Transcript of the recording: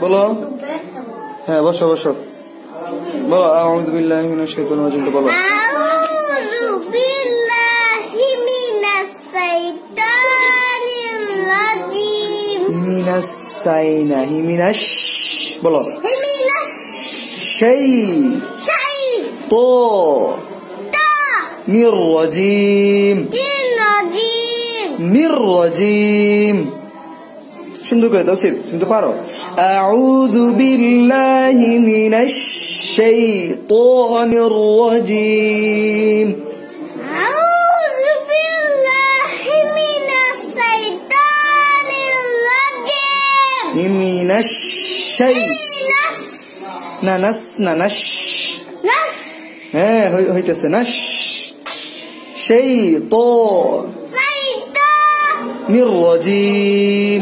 বলো। হ্যাঁ বসো বসো, বলো আউযু বিল্লাহি মিনাশ শাইতানির রাজিম। বলো আউযু বিল্লাহি মিনাশ শাইতানির রাজিম। মিনাস সাইনা হিমিনাশ, বলো মিনাশ শাই তো মির রাজিম, মির রাজিম। সুন্দর করে তাফসীর শুনতে পারো? আউযু বিল্লাহি মিনাশ শাইতানির রাজিম। আউযু বিল্লাহি মিনাশ শাইতানির রাজিম। মিনাশ শাই না নাস না নাশ, হ্যাঁ হইতেছে নাশ। শাইতানির রাজিম।